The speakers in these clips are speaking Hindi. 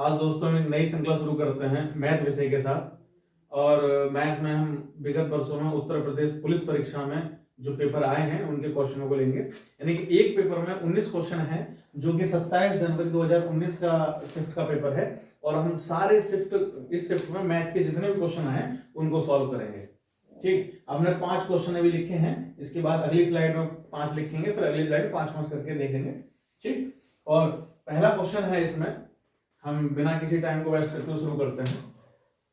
आज दोस्तों हम एक नई श्रृंखला शुरू करते हैं मैथ विषय के साथ। और मैथ में हम विगत वर्षों में उत्तर प्रदेश पुलिस परीक्षा में जो पेपर आए हैं उनके क्वेश्चनों को लेंगे। यानी कि एक पेपर में 19 क्वेश्चन है जो कि 27 जनवरी 2019 का शिफ्ट का पेपर है। और हम सारे इस शिफ्ट में मैथ के जितने भी क्वेश्चन हैं उनको सॉल्व करेंगे। ठीक, हमने 5 क्वेश्चन अभी लिखे हैं, इसके बाद अगली स्लाइड में 5 लिखेंगे, फिर अगली स्लाइड में 5 करके देखेंगे। ठीक, और पहला क्वेश्चन है इसमें, हम बिना किसी टाइम को वेस्ट करते हुए शुरू करते हैं।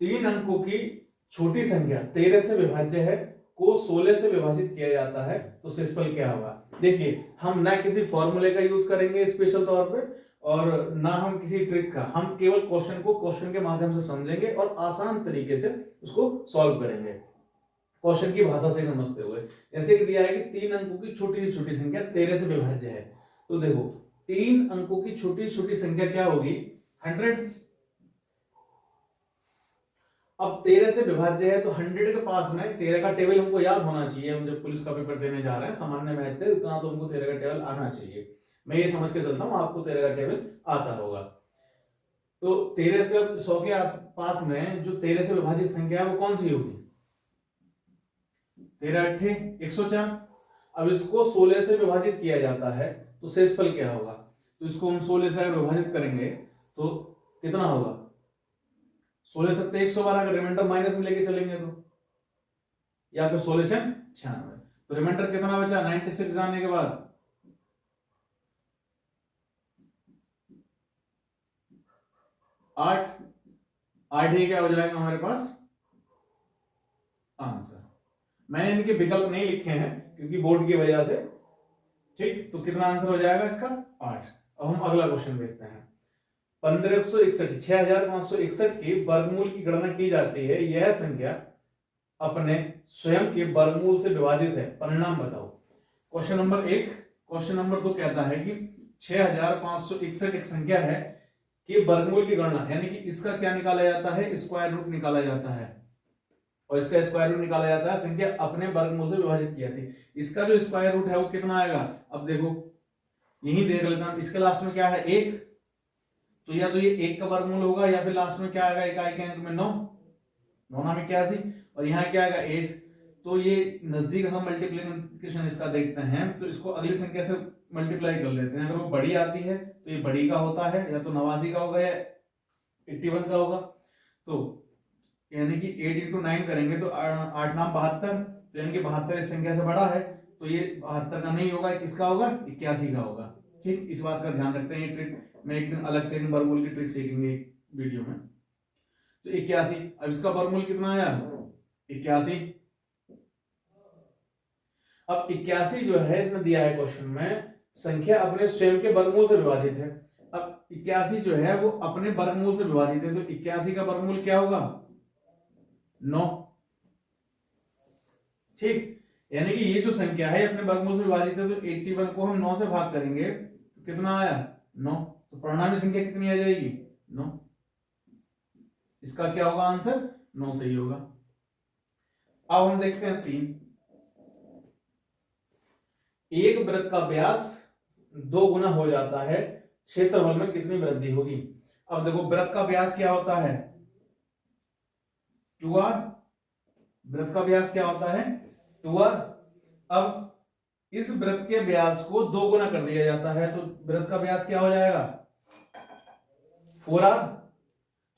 3 अंकों की छोटी संख्या 13 से विभाज्य है को 16 से विभाजित किया जाता है तो शेषफल क्या होगा। देखिए, हम ना किसी फॉर्मूले का यूज करेंगे स्पेशल तौर पे और ना हम किसी ट्रिक का, हम केवल क्वेश्चन को क्वेश्चन के माध्यम से समझेंगे और आसान तरीके से उसको सॉल्व करेंगे क्वेश्चन की भाषा से समझते हुए। जैसे कि दिया है कि 3 अंकों की छोटी छोटी संख्या 13 से विभाज्य है, तो देखो 3 अंकों की छोटी छोटी संख्या क्या होगी, 100। अब 13 से विभाज्य है तो 100 के पास में 13 का टेबल हमको याद होना चाहिए। हम जब पुलिस का पेपर देने जा रहे हैं सामान्य मैथ से, उतना तो हमको 13 का टेबल आना चाहिए। मैं ये समझ के चलता हूं आपको 13 का टेबल आता होगा। तो 13 के 100 के आसपास में जो 13 से विभाजित संख्या है वो कौन सी होगी, 13 अट्ठे 104। अब इसको 16 से विभाजित किया जाता है तो शेषफल क्या होगा, तो इसको हम 16 से अगर विभाजित करेंगे तो कितना होगा, 16 सत्ते 112 का रिमाइंडर माइनस में लेके चलेंगे तो, या फिर 16 से 96, तो रिमाइंडर कितना बचा 96 जाने के बाद 8 ही क्या हो जाएगा हमारे पास आंसर। मैंने इनके विकल्प नहीं लिखे हैं क्योंकि बोर्ड की वजह से। ठीक, तो कितना आंसर हो जाएगा इसका 8। अब हम अगला क्वेश्चन देखते हैं। 6561 की वर्गमूल की गणना की जाती है, यह संख्या अपने स्वयं के वर्गमूल से विभाजित है, परिणाम बताओ। Question number 1। क्वेश्चन नंबर 2 कहता है कि 6561 एक संख्या है कि वर्गमूल की गणना, यानी कि इसका क्या निकाला जाता है, स्क्वायर रूट निकाला जाता है, और इसका स्क्वायर रूट निकाला जाता है संख्या अपने वर्गमूल से विभाजित की जाती है। इसका जो स्क्वायर रूट है वो कितना आएगा, अब देखो यही देख लेता हूं, इसके लास्ट में क्या है 1, तो या तो ये 1 का वर्गमूल होगा या फिर लास्ट में क्या आएगा इकाई के अंक में 9, 9 में 81, और यहाँ क्या आएगा 8। तो ये नजदीक हम मल्टीप्लिकेशन इसका देखते हैं तो इसको अगली संख्या से मल्टीप्लाई कर लेते हैं। अगर वो बड़ी आती है तो ये बड़ी का होता है, या तो 89 का होगा या 81 का होगा। तो यानी कि 8 × 9 करेंगे तो 8 9 72, तो यानी कि 72 इस संख्या से बड़ा है, तो ये 72 का नहीं होगा, किसका होगा 81 का होगा। ठीक, इस बात का ध्यान रखते हैं। ये ट्रिक मैं एक दिन अलग से वर्गमूल की ट्रिक सीखेंगे एक वीडियो में। तो 81, अब इसका वर्गमूल कितना आया 81। अब 81 जो है इसमें दिया है क्वेश्चन में, संख्या अपने स्वयं के वर्गमूल से विभाजित है। अब 81 जो है वो अपने वर्गमूल से विभाजित है, तो 81 का वर्गमूल क्या होगा 9। ठीक, यानी कि ये जो संख्या है अपने वर्गमूल से विभाजित है, तो 81 को हम 9 से भाग करेंगे तो कितना आया 9, तो परिणामी संख्या कितनी आ जाएगी 9। इसका क्या होगा आंसर 9 सही होगा। अब हम देखते हैं 3। एक वृत्त का व्यास 2 गुना हो जाता है, क्षेत्रफल में कितनी वृद्धि होगी। अब देखो वृत्त का व्यास क्या होता है 2r, वृत्त का व्यास क्या होता है 2r। अब इस वृत्त के व्यास को 2 गुना कर दिया जाता है तो वृत्त का व्यास क्या हो जाएगा 4r,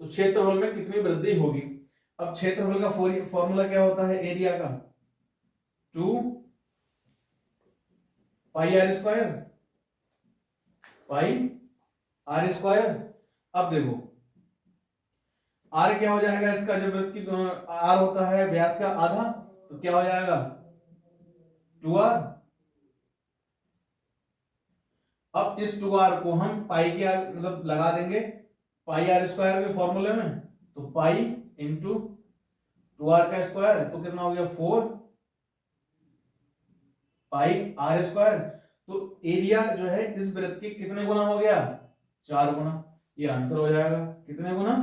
तो क्षेत्रफल में कितनी वृद्धि होगी। अब क्षेत्रफल का फॉर्मूला क्या होता है एरिया का 2 pi r square, pi r square. अब देखो आर क्या हो जाएगा, इसका जब वृत्त की आर होता है व्यास का आधा, तो क्या हो जाएगा 2r। अब इस 2r को हम पाई के मतलब लगा देंगे पाई आर स्क्वायर के फॉर्मूले में, तो पाई इंटू 2r का स्क्वायर, तो कितना हो गया 4 पाई आर स्क्वायर। तो एरिया जो है इस वृत्त के कितने गुना हो गया 4 गुना। ये आंसर हो जाएगा कितने गुना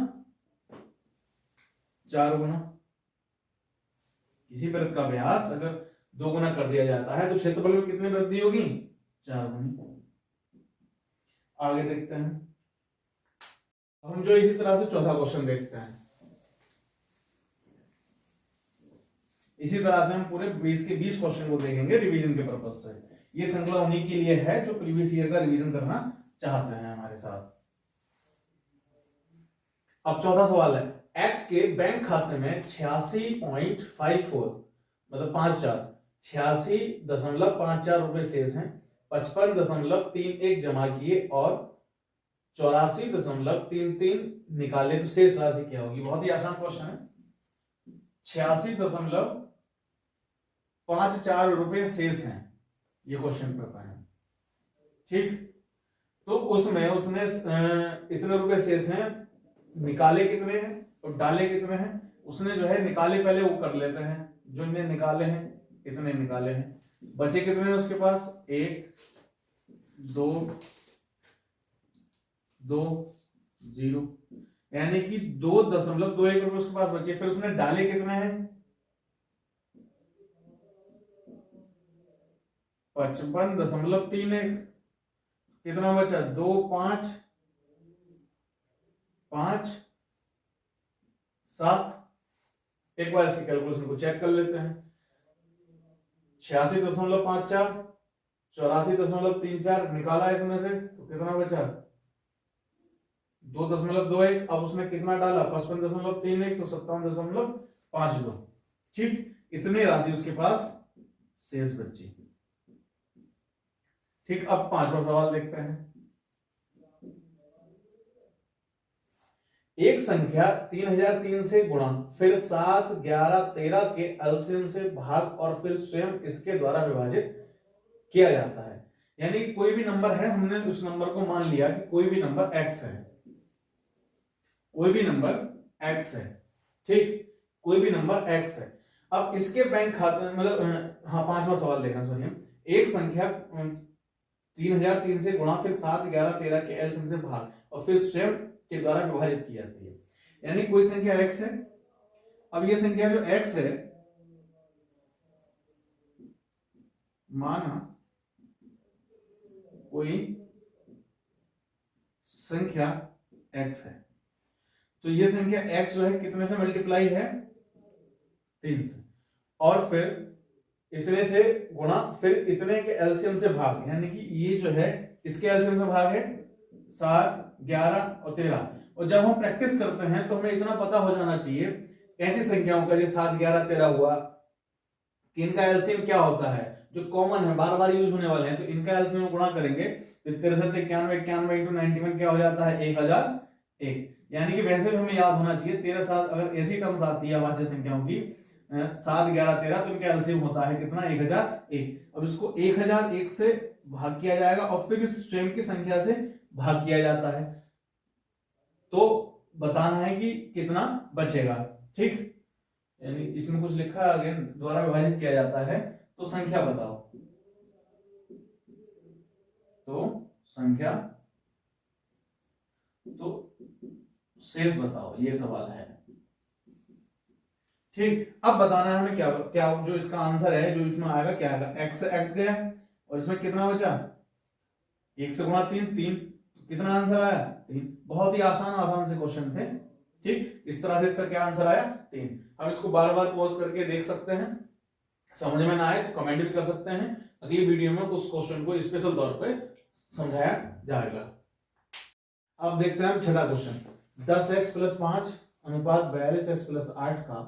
4 गुना। किसी वृत्त का व्यास अगर 2 गुना कर दिया जाता है तो क्षेत्रफल में कितनी वृद्धि होगी 4 गुनी। आगे देखते हैं। अब हम जो इसी तरह से चौथा क्वेश्चन देखते हैं। इसी तरह से हम पूरे 20 के 20 क्वेश्चन को देखेंगे रिवीजन के पर्पज से। ये श्रृंखला उन्हीं के लिए है जो प्रीवियस ईयर का रिवीजन करना चाहते हैं हमारे साथ। अब चौथा सवाल है, एक्स के बैंक खाते में 86.54 मतलब 86.54 रुपए शेष हैं, 55.31 जमा किए और 84.33 निकाले तो शेष राशि क्या होगी। बहुत ही आसान क्वेश्चन है। 86.54 रुपए शेष हैं, ये क्वेश्चन पेपर है। ठीक, तो उसमें उसने इतने रुपए शेष हैं, निकाले कितने हैं और डाले कितने हैं। उसने जो है निकाले पहले वो कर लेते हैं, जो ने निकाले हैं इतने निकाले हैं, बचे कितने हैं उसके पास 1 2 2 0, यानी कि 2.21 रुपए उसके पास बचे। फिर उसने डाले कितने हैं 55.31, कितना बचा 2 5 5 7। एक बार इसकी कैलकुलेशन को चेक कर लेते हैं। 86.54 84.34 निकाला इसमें से तो कितना बचा 2.21। अब उसने कितना डाला 55.31 तो 57.52। ठीक, इतनी राशि उसके पास शेष बची। ठीक, अब पांचवा सवाल देखते हैं। एक संख्या 3003 से गुणा फिर 7 11 13 के एलसीएम से भाग और फिर स्वयं इसके द्वारा विभाजित किया जाता है। यानी कोई भी नंबर है, हमने उस नंबर को मान लिया कि कोई भी नंबर x है, कोई भी नंबर x है। ठीक, कोई भी नंबर x है। अब इसके बैंक खाते मतलब हाँ पांचवा सवाल देखना सुनिए। एक संख्या 3003 से गुणा फिर 7 11 13 के एलसीएम से भाग और फिर स्वयं के द्वारा विभाजित की जाती है। यानी कोई संख्या x है। अब ये संख्या जो x है, माना कोई संख्या x है, तो ये संख्या x जो है कितने से मल्टीप्लाई है 3 से, और फिर इतने से गुणा फिर इतने के एलसीएम से भाग, यानी कि ये जो है इसके एलसीएम से भाग है 7 11 और 13। और जब हम प्रैक्टिस करते हैं तो हमें इतना पता हो जाना चाहिए ऐसी संख्याओं का, जैसे 7 11 13 हुआ, कि इनका एलसीएम क्या होता है, जो कॉमन है बार बार यूज होने वाले हैं, तो इनका एलसीएम गुणा करेंगे तो 63 91 91 into 91 क्या हो जाता है 1001। यानी कि वैसे भी हमें याद होना चाहिए 13 7 अगर ऐसी टर्म्स आती है अभाज्य संख्याओं की 7 11 13 तो इनका एलसीएम होता है कितना 1001। अब इसको 1001 से भाग किया जाएगा और फिर इस स्वयं की संख्या से भाग किया जाता है, तो बताना है कि कितना बचेगा। ठीक, यानी इसमें कुछ लिखा है अगेन द्वारा विभाजित किया जाता है, तो संख्या बताओ, तो संख्या तो शेष बताओ, ये सवाल है। ठीक, अब बताना है हमें क्या क्या जो इसका आंसर है, जो इसमें आएगा क्या आएगा, x x गया और इसमें कितना बचा 1 से गुणा 3 3, तो कितना आंसर आया 3। बहुत ही आसान से क्वेश्चन थे। ठीक, इस तरह से इसका क्या आंसर आया 3। हम इसको बार बार पॉज करके देख सकते हैं, समझ में ना आए तो कमेंट भी कर सकते हैं, अगली वीडियो में उस क्वेश्चन को स्पेशल तौर पे समझाया जाएगा। अब देखते हैं हम छठा क्वेश्चन। 10x + 5 अनुपात 42x + 8 का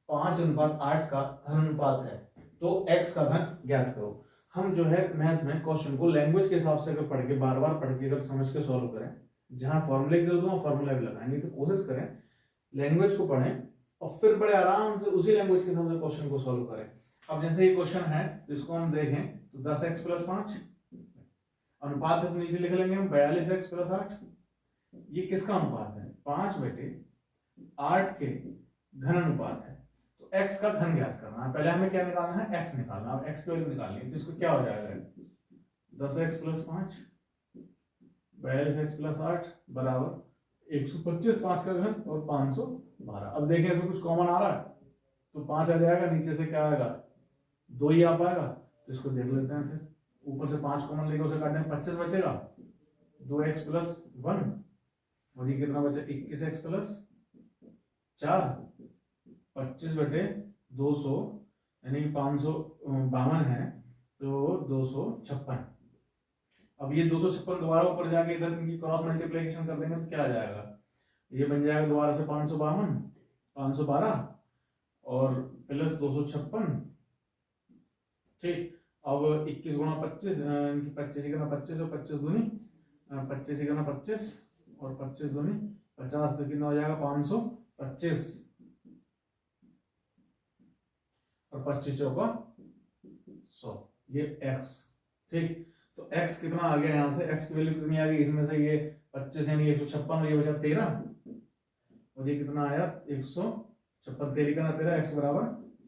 5:8 का घन अनुपात है, तो x का घन ज्ञात करो। हम जो है मैथ में क्वेश्चन को लैंग्वेज के हिसाब से अगर पढ़ के बार बार पढ़ के अगर समझ के सॉल्व करें, जहां फॉर्मूले की जरूरत हो वहां फॉर्मूला भी लगाएं, नहीं तो कोशिश करें लैंग्वेज को पढ़ें और फिर बड़े आराम से उसी लैंग्वेज के हिसाब से क्वेश्चन को सॉल्व करें। अब जैसे ये क्वेश्चन है जिसको हम देखें तो 10x + 5 अनुपात है, तो नीचे लिख लेंगे हम 42x + 8। ये किसका अनुपात है 5/8 के घन अनुपात है, तो x का घन ज्ञात करना है। पहले हमें क्या निकालना है x निकालना। अब x की वैल्यू निकालनी है, तो इसको क्या हो जाएगा 10x + 5 42x + 8 बराबर 125 5 का घन और 512। अब देखें इसमें कुछ कॉमन आ रहा है तो 5 आ जाएगा, नीचे से क्या आएगा 2 ही आ पाएगा, तो इसको देख लेते हैं। फिर ऊपर से 5 कॉमन लेके उसे काटने में 25 बचेगा, 2x + 1 और ये कितना बचा 21x प्लस 4, 25/200 यानी 552 है, तो 256। अब ये 256 दोबारा ऊपर जाके इधर इनकी क्रॉस मल्टीप्लिकेशन कर देंगे तो क्या आ जाएगा, ये बन जाएगा दोबारा से 512 और प्लस 256। ठीक, अब 21 गुणा 25, इनकी 25 गुणा 25 और 25 दूनी 25 गुणा 25 और 25 दूनी 50, तो कितना हो जाएगा 525 और 25 चौका 100, ये x। ठीक, तो x कितना आ गया, यहाँ से x की वैल्यू कितनी आ गई, इसमें से ये 25 यानी 156 और ये बचा 13 और ये कितना आया 156, 13 का 13, x बराबर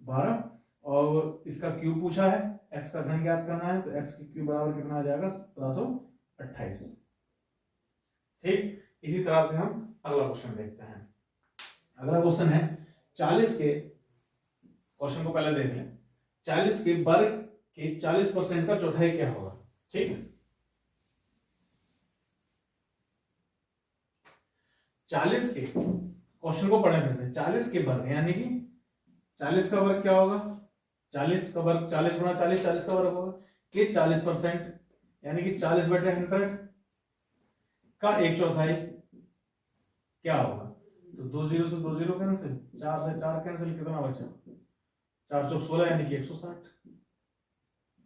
12 और इसका क्यूब पूछा है, x का घन ज्ञात करना है, तो x की क्यूब बराबर कितना आ जाएगा 1728। ठीक, इसी तरह से हम अगला क्वेश्चन देखते हैं। अगला क्वेश्चन है 40 के, क्वेश्चन को पहले देख लें, 40 के वर्ग के 40% का चौथाई क्या होगा। ठीक, 40 के, क्वेश्चन को पढ़े फिर से, 40 के वर्ग यानी कि 40 का वर्ग क्या होगा, 40 का वर्ग 40 गुणा 40, 40 का वर्ग होगा, कि 40% यानी कि 40/100 का 1/4 क्या होगा, तो 2 0 से 2 0 कैंसिल, 4 से 4 कैंसिल, कितना बचा 4 चौक 16 यानी कि 160।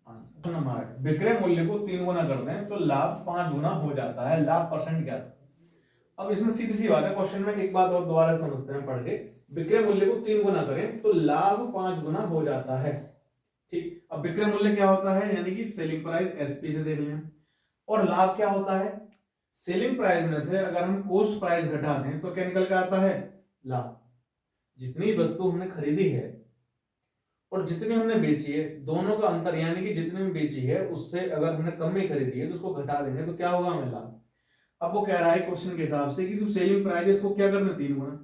आंसर नंबर 8, विक्रय मूल्य को 3 गुना कर दें तो लाभ 5 गुना हो जाता है, लाभ परसेंट क्या था। अब इसमें सीधी सी बात है, क्वेश्चन में एक बात और दोबारा समझते हैं पढ़ के, विक्रय मूल्य को 3 गुना करें तो लाभ 5 गुना हो जाता है। ठीक, अब विक्रय मूल्य क्या होता है, यानी कि सेलिंग प्राइस एसपी से देख लें, और लाभ क्या होता है, सेलिंग प्राइस में से अगर हम कॉस्ट प्राइस घटा दें तो क्या निकल के आता है, लाभ। जितनी वस्तु हमने खरीदी है और जितनी हमने बेची है, दोनों का अंतर यानी कि जितनी में बेची है उससे अगर हमने कम में खरीदी है तो उसको घटा देंगे तो क्या होगा हमें लाभ। अब वो कह रहा है क्वेश्चन के हिसाब से कि जो सेलिंग प्राइस है इसको क्या करना 3 गुना,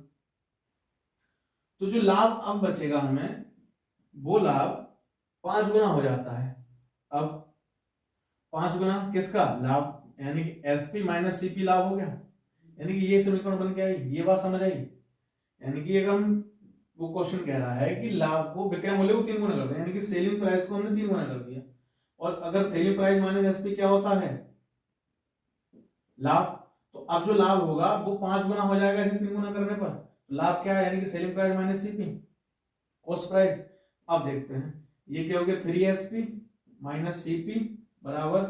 तो जो लाभ अब बचेगा हमें वो लाभ 5 गुना हो जाता है। अब 5 गुना किसका लाभ, यानी कि एसपी माइनस सीपी लाभ हो गया, यानी कि ये समीकरण बन के आई, ये बात समझ आई। यानी कि अगर हम, वो क्वेश्चन कह रहा है कि लाभ को, विक्रय मूल्य को 3 गुना कर दिया, यानी कि सेलिंग प्राइस को हमने 3 गुना कर दिया, और अगर सेलिंग प्राइस माइनस एसपी क्या होता है, लाभ, तो अब जो लाभ होगा वो 5 गुना हो जाएगा इसे 3 गुना करने पर। लाभ क्या है, यानी कि selling price minus CP cost price. अब देखते हैं ये क्या हो गया, 3SP माइनस सीपी बराबर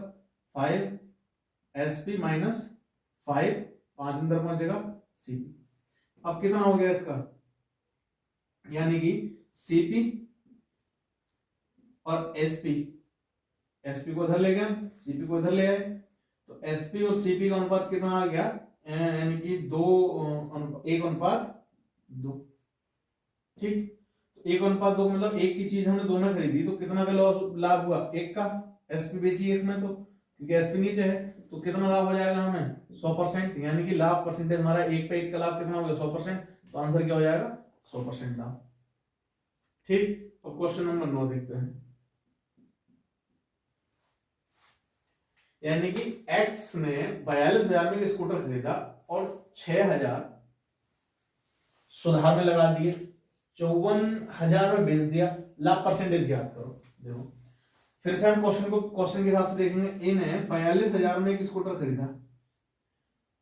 5SP माइनस 5, 5 अंदर पहुंचेगा सीपी। अब कितना हो गया इसका, यानी कि सीपी और एसपी, एसपी को इधर ले गए, सीपी को इधर ले आए, तो एसपी और सीपी का अनुपात कितना आ गया, यानी कि 1:2। ठीक, तो 1:2 मतलब एक की चीज हमने 2 में खरीदी तो कितना का लाभ हुआ, 1 का, एसपी बेची 1 में, तो क्योंकि एसपी नीचे है तो कितना लाभ हो जाएगा हमें 100%, यानी कि लाभ परसेंटेज हमारा 1 पे 1 का लाभ कितना हो गया 100%, तो आंसर क्या हो जाएगा 100% लाभ। ठीक, तो क्वेश्चन नंबर 9 देखते हैं, यानी कि एक्स ने 42,000 में स्कूटर खरीदा और 6,000 सुधार में लगा दिए, 54,000 में बेच दिया, लाभ परसेंटेज ज्ञात करो। देखो फिर से हम क्वेश्चन के हिसाब से देखेंगे, इन्हें 42,000 में एक स्कूटर खरीदा,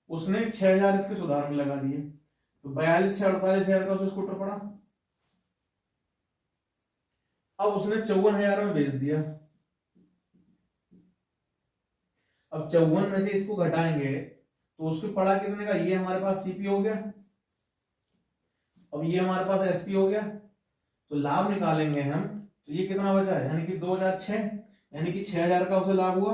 उसने 6,000 इसके सुधार में लगा दिए, तो 42 से 48,000 का उसको स्कूटर पड़ा। अब उसने 54,000 में बेच दिया, अब 54 में से इसको घटाएंगे तो उसको पड़ा कितने का, ये हमारे पास सीपी हो गया, अब ये हमारे पास एसपी हो गया, तो लाभ निकालेंगे हम, तो ये कितना बचा है, यानी कि 2006, यानी कि 6,000 का उसे लाभ हुआ।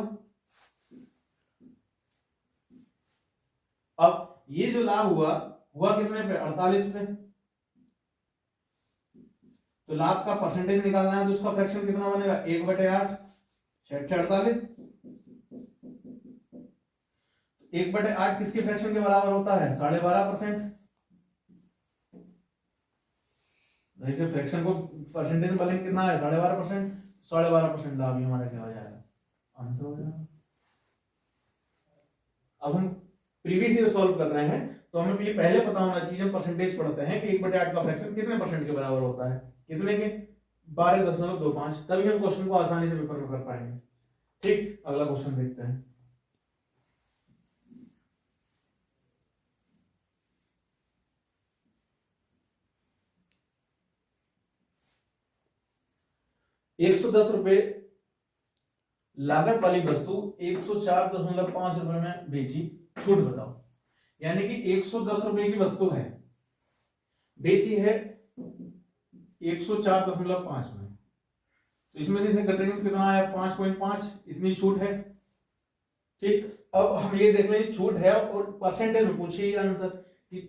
अब ये जो लाभ हुआ कितने पे, 48 पे, तो लाभ का परसेंटेज निकालना है तो उसका फ्रैक्शन कितना बनेगा, 1/8, 48, 1/8 किसके फ्रैक्शन के बराबर होता है, 12.5%। जैसे फ्रैक्शन को परसेंटेज में बदलेंगे कितना है 12.5%, 12.5% लाभ ही हमारा क्या हो जाएगा, आंसर हो जाएगा। अब हम प्रीवियस ईयर सॉल्व कर रहे हैं तो हमें ये पहले पता होना चाहिए, जब परसेंटेज पढ़ते हैं कि 1/8 का फ्रैक्शन कितने परसेंट के बराबर होता है, कितने के 12.25, तभी हम क्वेश्चन को आसानी से पेपर में कर पाएंगे। ठीक, अगला क्वेश्चन देखते हैं। ₹110 लागत वाली वस्तु 104.5 रुपए में बेची, छूट बताओ। यानी कि 110 रुपए की वस्तु है, बेची है 104.5 में, तो इसमें से घटेंगे कितना आया 5.5, इतनी छूट है। ठीक, अब हम ये देख लें छूट है और परसेंटेज में पूछिए आंसर कि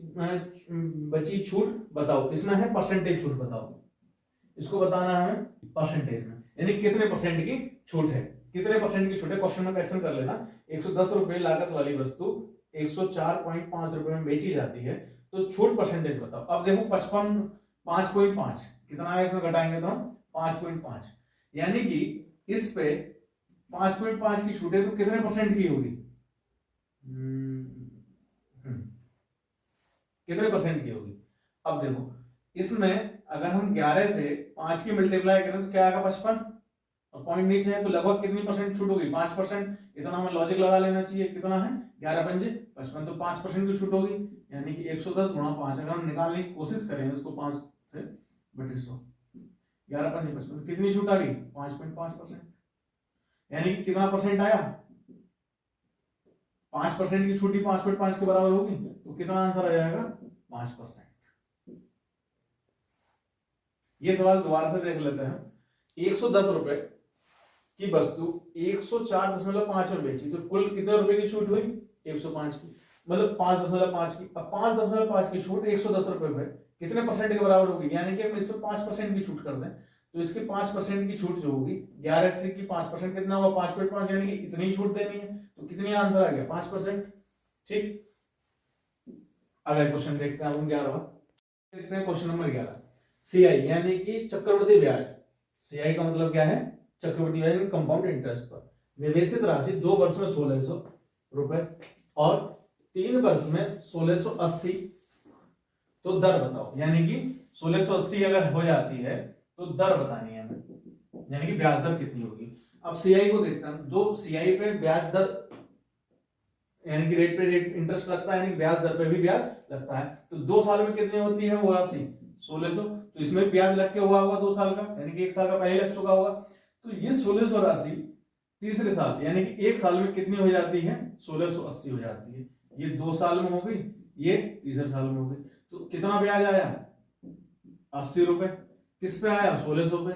बची छूट बताओ, इसमें है परसेंटेज छूट बताओ, इसको बताना है हमें परसेंटेज में, यानी कितने परसेंट की छूट है, कितने परसेंट की छूट है। क्वेश्चन में करेक्शन कर लेना। 110 रुपए लागत वाली वस्तु 104.5 रुपए में बेची जाती है, तो छूट परसेंटेज बताओ। अब देखो 55 5.5 कितना है, इसमें घटाएंगे तो हम 5.5, यानी कि इस पे 5.5 की छूट है तो कितने परसेंट की होगी, कितने परसेंट की होगी। अब देखो इसमें अगर हम 11 से 5 की मल्टीप्लाई करें तो क्या आएगा 55, और पॉइंट नीचे है तो लगभग कितनी परसेंट छूट होगी 5%। इतना हमें लॉजिक लगा लेना चाहिए, कितना है 11 पंजे 55, तो 5% की छूट होगी, यानी कि 110 गुणा 5 अगर हम निकालने की कोशिश करें उसको 5 से बटे 100, 11 पंजे 55, कितनी छूट आ गई 5.5%, यानी कि कितना परसेंट आया 5% की छूट ही 5.5 के बराबर होगी, तो कितना आंसर आ जाएगा 5%। ये सवाल दोबारा से देख लेते हैं। 110 रुपए की वस्तु 104.5 में बेची, तो कुल कितने रुपए की छूट हुई 105 की, मतलब 5.5 की। अब 5.5 की छूट 110 रुपए पे कितने परसेंट के बराबर होगी, यानी कि हम इसमें 5% की छूट कर दें तो इसकी 5% की छूट जो होगी 11 से की 5% कितना होगा 5.5, यानी कि इतनी छूट देनी है, तो कितनी आंसर आ गया 5%। ठीक, अगला क्वेश्चन देखते हैं हम 11वां, देखते हैं क्वेश्चन नंबर 11। सीआई यानी कि चक्रवृद्धि ब्याज, सीआई का मतलब क्या है चक्रवृद्धि ब्याज, कंपाउंड इंटरेस्ट पर निवेशित राशि 2 वर्ष में 1600 रुपए और 3 वर्ष में 1680, तो दर बताओ। यानी कि 1680 अगर हो जाती है तो दर बतानी है हमें, यानी कि ब्याज दर कितनी होगी। अब सीआई को देखते हैं, दो सीआई पे ब्याज दर यानी कि रेट पे रेट इंटरेस्ट लगता है, यानी ब्याज दर पे भी ब्याज लगता है, तो 2 साल में कितनी होती है वो राशि 1600, तो इसमें ब्याज लग के हुआ होगा 2 साल का, यानी कि 1 साल का पहले लग चुका होगा, तो ये 1600 राशि तीसरे साल यानी कि 1 साल में कितनी हो जाती है 1680 हो जाती है। ये 2 साल में हो गई, ये तीसरे साल में हो गई, तो कितना ब्याज आया 80 रुपए, किस पे आया 1600 पे,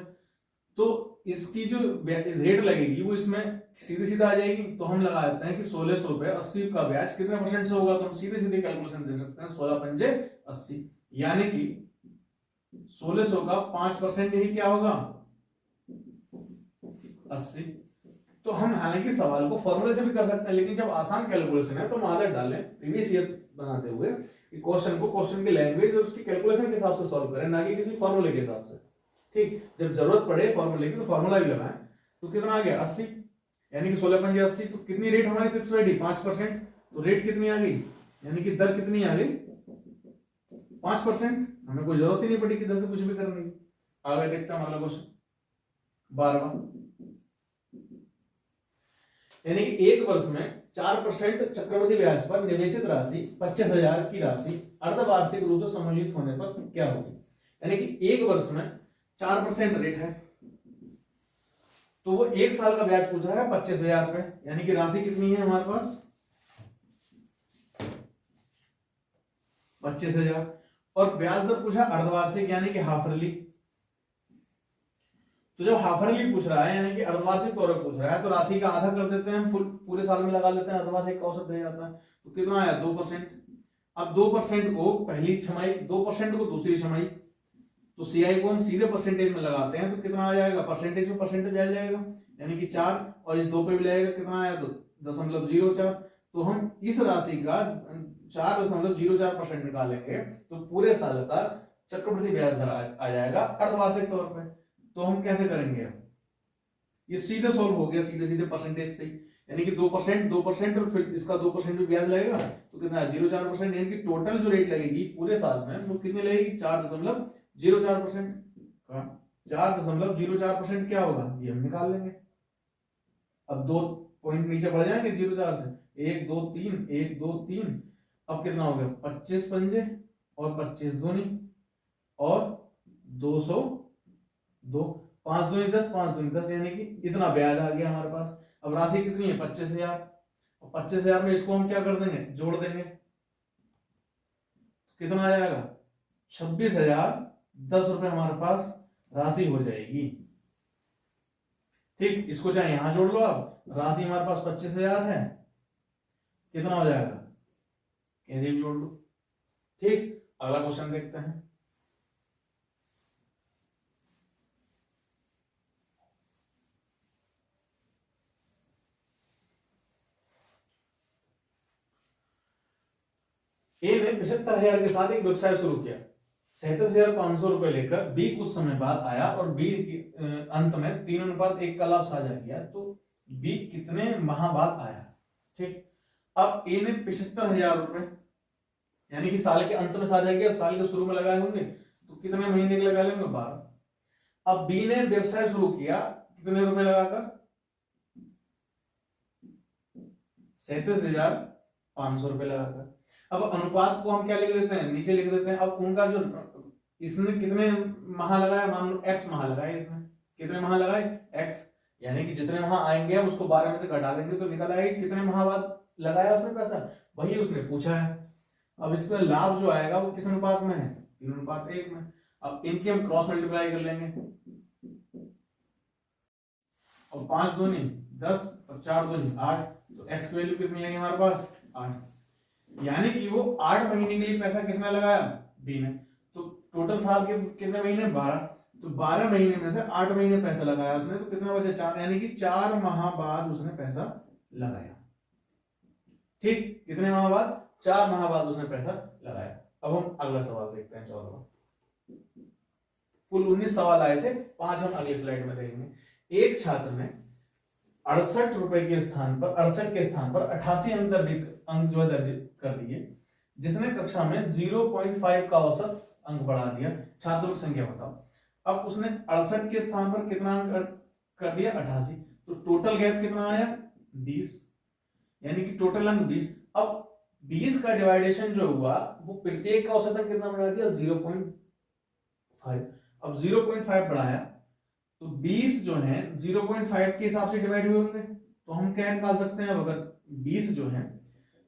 तो इसकी जो रेट लगेगी वो इसमें सीधे सीधा आ जाएगी, तो हम लगा देते हैं कि 1600 पे 80 का ब्याज कितने परसेंट से होगा, तो हम सीधे सीधे कैलकुलेशन दे सकते हैं 16 पंजे 80, यानी कि 1600 का 5% ही क्या होगा 80। तो हम हालांकि सवाल को फॉर्मूले से भी कर सकते हैं, लेकिन जब आसान कैलकुलेशन है तो हम आदत डालें प्रीवियस ईयर बनाते हुए कि क्वेश्चन को क्वेश्चन की लैंग्वेज और उसकी कैलकुलेशन के हिसाब से सॉल्व करें, ना कि किसी फॉर्मूले के हिसाब से। ठीक, जब जरूरत पड़े फॉर्मूले की तो फॉर्मूला भी लगाएं। तो कितना आ गया 80, यानी कि 16 पंजे 80, तो कितनी रेट हमारी फिक्स रेट 5%, तो रेट कितनी आ गई, यानी कि दर कितनी आ गई 5%। हमें कोई जरूरत ही नहीं पड़ी कि इधर से कुछ भी करने की। आगे देखते हैं अगला क्वेश्चन 12वां, यानी कि 1 वर्ष में 4% चक्रवृद्धि ब्याज पर निवेशित राशि 25,000 की राशि अर्धवार्षिक रूप से समायोजित होने पर क्या होगी। यानी कि 1 वर्ष में 4% रेट है, तो वो 1 साल का ब्याज पूछ रहा है 25,000 पे, यानी कि राशि कितनी है हमारे पास 25,000, और ब्याज दर पूछा अर्धवार्षिक यानी कि हाफ ईयरली। तो जब हाफ ईयरली पूछ रहा है यानी कि अर्धवार्षिक तौर पर पूछ रहा है, तो राशि का आधा कर देते हैं, फुल पूरे साल में लगा लेते हैं, अर्धवार्षिक का औसत दे जाता है, तो कितना आया 2%। अब 2% को पहली छमाई, 2% को दूसरी छमाई, तो सीआई को हम सीधे परसेंटेज में लगाते हैं, तो कितना आ जाएगा परसेंटेज में परसेंटेज आ जाएगा, यानी कि 4, और इस 2 पे भी लगेगा, कितना आया 0.04, तो हम इस राशि का 4.04% निकालेंगे तो पूरे साल का चक्रवृद्धि ब्याज दर आ जाएगा अर्धवार्षिक तौर पे। तो हम कैसे करेंगे, ये सीधे सॉल्व हो गया सीधे सीधे परसेंटेज से, यानी कि 2% और फिर इसका 2% भी ब्याज लगेगा, तो कितना 0.4%, यानी कि टोटल जो रेट लगेगी पूरे साल में वो कितनी लगेगी 4.04%। 4.04% क्या होगा ये हम निकाल लेंगे। अब 2 पॉइंट नीचे बढ़ जाएंगे 0.4 से, 1 2 3 1 2 3, अब कितना हो गया 25 पंजे और 25 दूनी और 202, 5 दूनी 10 5 दूनी 10, यानी कि इतना ब्याज आ गया हमारे पास। अब राशि कितनी है 25,000, और 25,000 में इसको हम क्या कर देंगे जोड़ देंगे, कितना आ जाएगा 26,010 रुपए हमारे पास राशि हो जाएगी। ठीक, इसको चाहे यहां जोड़ लो, आप राशि हमारे पास 25,000 है, कितना हो जाएगा कैसे भी जोड़ लो। ठीक, अगला क्वेश्चन देखते हैं। ए ने 75,000 के साथ एक व्यवसाय शुरू किया, 37,500 रुपए लेकर बी कुछ समय बाद आया और बी अंत में 3:1 का लाभ साझा किया, तो बी कितने माह बाद आया। ठीक, अब ए ने 75,000 रुपए यानी कि साल के अंत में साझा किया, साल के शुरू में लगाए होंगे, तो कितने महीने के लगा लेंगे 12। अब बी ने व्यवसाय शुरू किया कितने रुपए लगाकर 37,500 रुपए लगाकर। अब अनुपात को हम क्या लिख देते हैं नीचे लिख देते हैं। अब उनका जो इसने कितने माह लगाया, मान लो x माह लगाए, इसमें कितने माह लगाए x, यानी कि जितने माह आएंगे हम उसको 12 में से घटा देंगे तो निकल आएगी कितने माह बाद लगाया उसने पैसा, वही उसने पूछा है। अब इसमें लाभ जो आएगा वो किस अनुपात में है 3:1 में। अब इनके हम क्रॉस मल्टीप्लाई कर लेंगे, और 5 दूनी 10 और 4 दूनी 8, तो x की वैल्यू कितनी आई हमारे पास 8, यानी कि वो 8 महीने के लिए पैसा किसने लगाया बी ने। तो टोटल साल के कितने महीने 12, तो 12 महीने में से 8 महीने पैसा लगाया उसने, तो कितना बचे 4, यानी कि 4 माह बाद उसने पैसा लगाया। ठीक, कितने माह बाद 4 माह बाद उसने पैसा लगाया। अब हम अगला सवाल देखते हैं 14वां। कुल 19 सवाल आए थे, 5 हम अगली स्लाइड में देखेंगे। एक छात्र ने 68 रुपए के स्थान पर 88 अंक जो है दर्ज कर लिए, जिसने कक्षा में 0.5 का औसत अंक बढ़ा दिया। छात्रों की संख्या बताओ। अब उसने 68 के स्थान पर कितना अंक कर दिया 88, तो टोटल गैप कितना आया 20, यानी कि टोटल अंक 20। अब 20 का डिवाइडेशन जो हुआ वो प्रत्येक का औसत अंक कितना बढ़ा दिया 0.5। अब 0.5 बढ़ाया तो 20 जो है 0.5 के हिसाब से डिवाइड हुए होंगे, तो हम क्या निकाल सकते हैं, अगर 20 जो है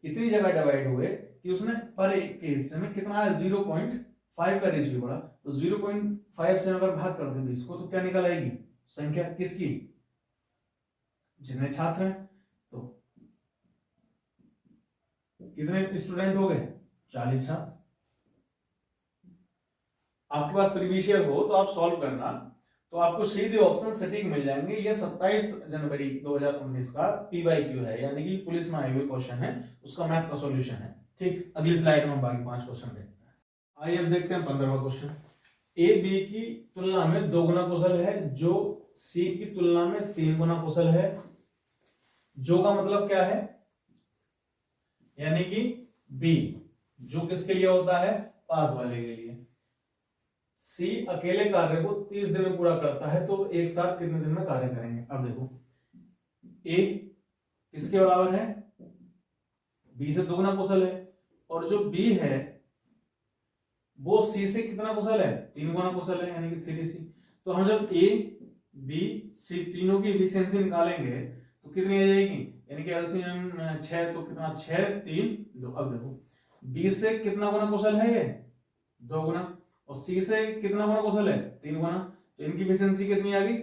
इतनी जगह डिवाइड हुए कि उसने पर एक के हिस्से में कितना है 0.5 का रेशियो बढ़ा, तो 0.5 से अगर भाग कर दे 20 को तो क्या निकल आएगी संख्या किसकी, जितने छात्र हैं। तो कितने स्टूडेंट हो गए 40 छात्र। आपके पास प्रीवियस ईयर हो तो आप सॉल्व करना, तो आपको सीधे ऑप्शन सटीक मिल जाएंगे। ये 27 जनवरी 2019 का PYQ है, यानी कि पुलिस में आए हुए क्वेश्चन है, उसका मैथ का सॉल्यूशन है। ठीक, अगली स्लाइड में हम बाकी 5 क्वेश्चन देखते हैं। आइए अब देखते हैं 15वां क्वेश्चन। ए बी की तुलना में 2 गुना कुशल है, जो सी की तुलना में 3 गुना कुशल है। जो का मतलब क्या है, यानी कि बी जो किसके लिए होता है पास वाले के लिए। सी अकेले कार्य को 30 दिन में पूरा करता है, तो एक साथ कितने दिन में कार्य करेंगे। अब देखो ए किसके बराबर है बी से 2 गुना कुशल है, और जो बी है वो सी से कितना कुशल है 3 गुना कुशल है, यानी कि 3C। तो हम जब ए बी सी तीनों की एफिशिएंसी निकालेंगे तो कितनी आ जाएगी, यानी कि एलसीएम 6, तो कितना 6 3 2। अब देखो बी से कितना गुना कुशल है ये 2 गुना, और सी से कितना गुना कुशल है 3 गुना, तो इनकी एफिशिएंसी कितनी आ गई,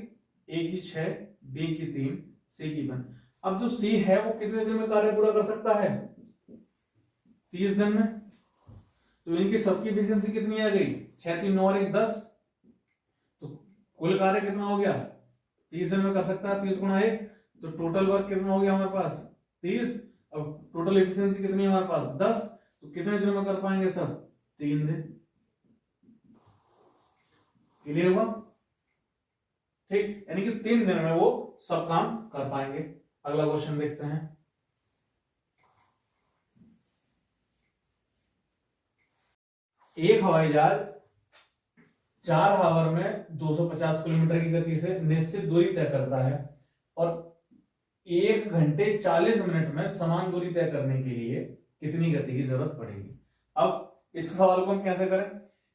ए की 6 बी की 3 सी की 1। अब जो सी है वो कितने दिन में कार्य पूरा कर सकता है 30 दिन में, तो इनकी सबकी एफिशिएंसी कितनी आ गई 6 3 9 और 1 10, तो कुल कार्य कितना हो गया 30 दिन में कर सकता है 30 गुना 1, तो टोटल वर्क कितना हो गया हमारे पास 30। अब टोटल एफिशिएंसी कितनी है हमारे पास 10, तो कितने दिन में कर पाएंगे सब 3 दिन। क्लियर हुआ, ठीक, यानी कि 3 दिन में वो सब काम कर पाएंगे। अगला क्वेश्चन देखते हैं। एक हवाई जहाज 4 आवर में 250 किलोमीटर की गति से निश्चित दूरी तय करता है और 1 घंटे 40 मिनट में समान दूरी तय करने के लिए कितनी गति की जरूरत पड़ेगी। अब इस सवाल को हम कैसे करें,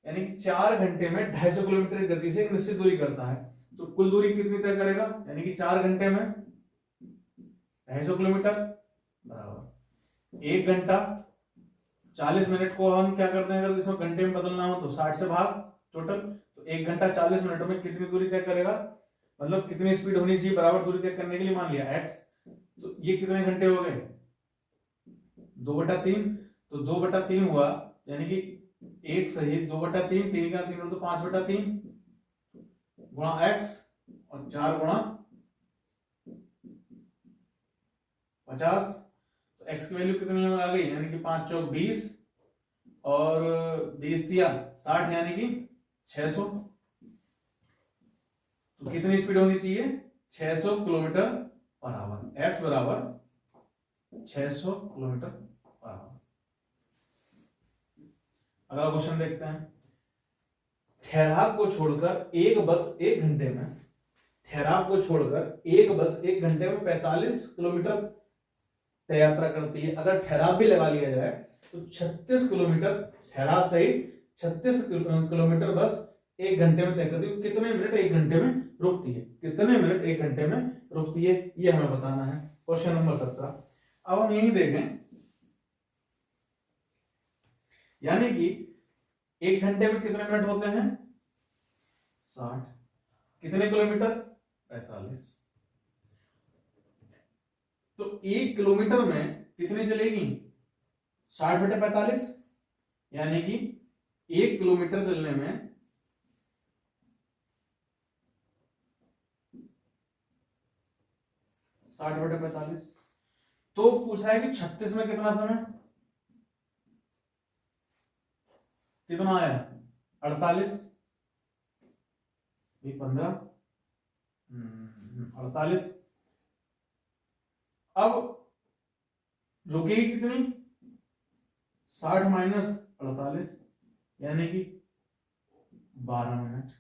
यानी कि 4 घंटे में 250 किलोमीटर की गति से एक निश्चित दूरी करता है, तो कुल दूरी कितनी तय करेगा, यानी कि 4 घंटे में 250 किलोमीटर बराबर 1 घंटा 40 मिनट को हम क्या करते हैं, अगर इसमें घंटे में बदलना हो तो 60 से भाग टोटल, तो 1 घंटा 40 मिनट में कितनी दूरी तय करेगा, मतलब कितनी स्पीड होनी चाहिए बराबर दूरी तय करने के लिए, मान लिया x, तो ये कितने घंटे हो गए 2/3, तो 2/3 हुआ, यानी कि 1 सही 2/3, 3 का 3 तो 5/3 गुणा x और 4 गुणा 50, तो x की वैल्यू कितनी आ गई, यानी कि 5 चौक 20 और 20 दिया 60, यानी कि 600, तो कितनी स्पीड होनी चाहिए 600 किलोमीटर पर आवर, x बराबर 600 किलोमीटर पर आवर। अगला क्वेश्चन देखते हैं। ठहराव को छोड़कर एक बस 1 घंटे में, ठहराव को छोड़कर एक बस 1 घंटे में 45 किलोमीटर तय यात्रा करती है, अगर ठहराव भी लगा लिया जाए तो 36 किलोमीटर, ठहराव सहित 36 किलोमीटर बस 1 घंटे में तय करती है, कितने मिनट 1 घंटे में रुकती है, कितने मिनट 1 घंटे में रुकती है, ये हमें बताना है। Question number 17। अब हम यही देखें, यानी कि 1 घंटे में कितने मिनट होते हैं 60, कितने किलोमीटर 45, तो 1 किलोमीटर में कितनी चलेगी 60/45, यानी कि 1 किलोमीटर चलने में 60/45, तो पूछा है कि 36 में कितना समय, कितना आया 48, ये 15 48, अब रुकेगी कितनी 60 माइनस 48, यानी कि 12 मिनट।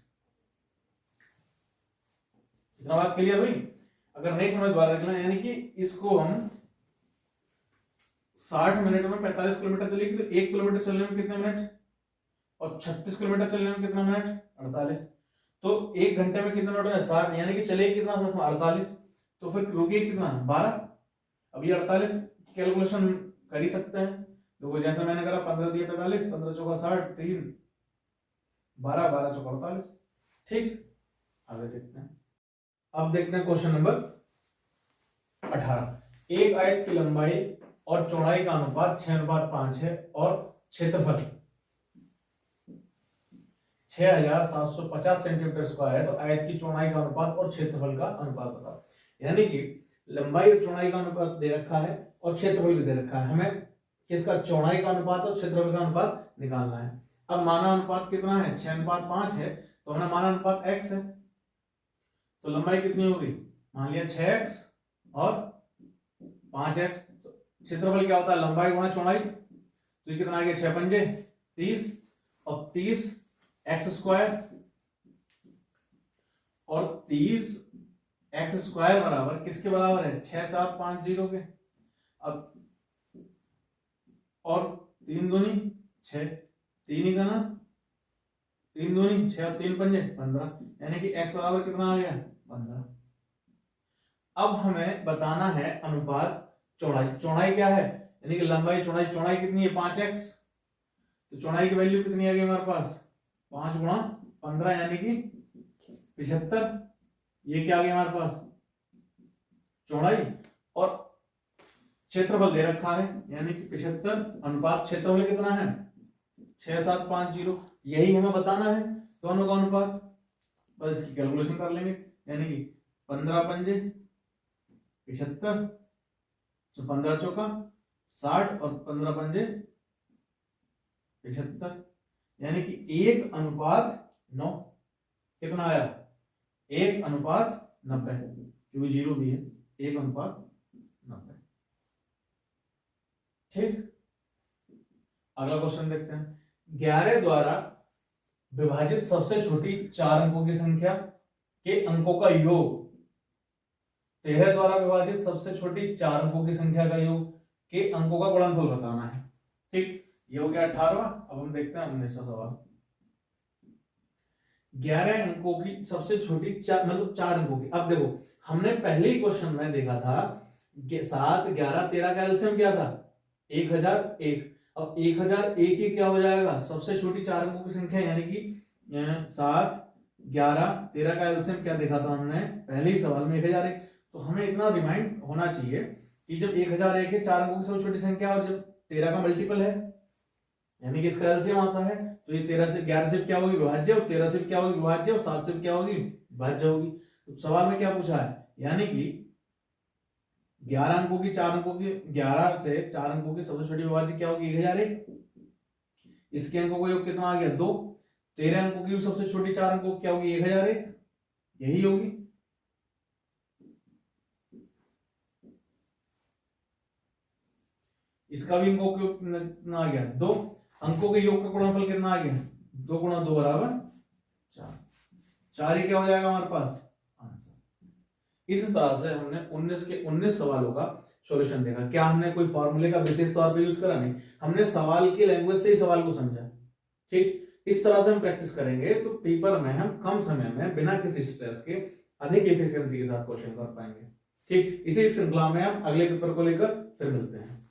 इतना बात क्लियर हुई, अगर नहीं समझ दोबारा देखना, यानी कि इसको हम 60 मिनट में 45 किलोमीटर चलेगी, तो 1 किलोमीटर चलने में कितने मिनट, और 36 किलोमीटर चलने में कितना मिनट 48, तो 1 घंटे में कितने मिनट है 60, यानी कि चलेगी कितना 48, तो फिर रुकेगी कितना 12। अब ये 48 की कैलकुलेशन कर ही सकते हैं, तो वो जैसा मैंने करा 15 दिए 45, 15 चौका 60, 3 12, 12 चौका 48, ठीक। आगे देखते हैं। अब देखते हैं क्वेश्चन नंबर 18। एक आयत की लंबाई और चौड़ाई का अनुपात 6:5 है और क्षेत्रफल 6750 सेंटीमीटर स्क्वायर है, तो आयत की चौड़ाई का अनुपात और क्षेत्रफल का अनुपात बताओ। यानी कि लंबाई और चौड़ाई का अनुपात दे रखा है और क्षेत्रफल भी दे रखा है, हमें किसका चौड़ाई का अनुपात और क्षेत्रफल का अनुपात निकालना है। अब माना अनुपात कितना है 6:5 है, तो हमने माना अनुपात x है, तो लंबाई कितनी होगी मान लिया 6x और 5x, तो क्षेत्रफल क्या होता है लंबाई गुणा चौड़ाई, तो ये कितना आ गया 6 पंजे 30 और 30 एक्स स्क्वायर और 30 एक्स स्क्वायर बराबर किसके बराबर है 6750 के। अब और 3 दूनी 6, 3 ही का ना 3 दूनी 6 और 3 पंजे 15, यानी कि x बराबर कितना आ गया 15। अब हमें बताना है अनुपात चौड़ाई, चौड़ाई क्या है यानी कि लंबाई चौड़ाई, चौड़ाई कितनी है 5x, तो चौड़ाई की वैल्यू कितनी आ गई हमारे पास 5 गुणा 15 यानी कि 75, ये क्या आ गया हमारे पास चौड़ाई, और क्षेत्रफल दे रखा है यानी कि 75 अनुपात क्षेत्रफल कितना है 6750, यही हमें बताना है दोनों का अनुपात, बस इसकी कैलकुलेशन कर लेंगे, यानी कि 15 पंजे 75, तो 15 चौका 60 और 15 पंजे 75, यानी कि 1:9 कितना आया 1:90, क्योंकि 0 भी है 1:9। ठीक, अगला क्वेश्चन देखते हैं। 11 द्वारा विभाजित सबसे छोटी 4 अंकों की संख्या के अंकों का योग, 13 द्वारा विभाजित सबसे छोटी 4 अंकों की संख्या का योग के अंकों का गुणनफल बताना है। ठीक, ये हो गया 18वां। अब हम देखते हैं 19वां सवाल। 11 अंकों की सबसे छोटी मतलब 4 अंकों की। अब देखो, हमने पहले ही क्वेश्चन में देखा था कि 7, 11, 13 का एलसीएम क्या था 1001। अब 1001 ही क्या हो जाएगा, सबसे छोटी 4 अंकों की संख्या, यानी कि 7, 11, 13 का एलसीएम क्या देखा था हमने पहले ही सवाल में 1001। तो हमें इतना रिमाइंड होना चाहिए कि जब 1001 है 4 अंकों की सबसे छोटी संख्या और जब 13 का मल्टीपल है यानी कि इसका एलसीएम आता है, तो ये 13 से 11 से क्या होगी विभाज्य, और 13 से क्या होगी विभाज्य, और 7 से क्या होगी विभाज्य होगी। तो सवाल में क्या पूछा है, यानी कि 11 अंकों की 4 अंकों की 11 से 4 अंकों की सबसे छोटी विभाज्य क्या होगी 1001। इसके अंकों का योग कितना आ गया 2। 13 अंकों की सबसे छोटी 4 अंकों क्या होगी 1001, यही होगी। इसका भी अंकों का योग कितना आ गया 2। अंकों के योग का गुणनफल कितना आ गया 2 गुणा 2 बराबर 4। 4 ही क्या हो जाएगा हमारे पास आंसर। इस तरह से हमने 19 के 19 सवालों का सॉल्यूशन देखा। क्या हमने कोई फॉर्मूले का विशेष तौर पे यूज करा, नहीं, हमने सवाल की लैंग्वेज से ही सवाल को समझा। ठीक, इस तरह से हम प्रैक्टिस करेंगे तो पेपर में हम कम समय में बिना किसी स्ट्रेस के अधिक एफिशिएंसी के साथ क्वेश्चन कर पाएंगे। ठीक, इसी श्रृंखला में हम अगले पेपर को लेकर फिर मिलते हैं।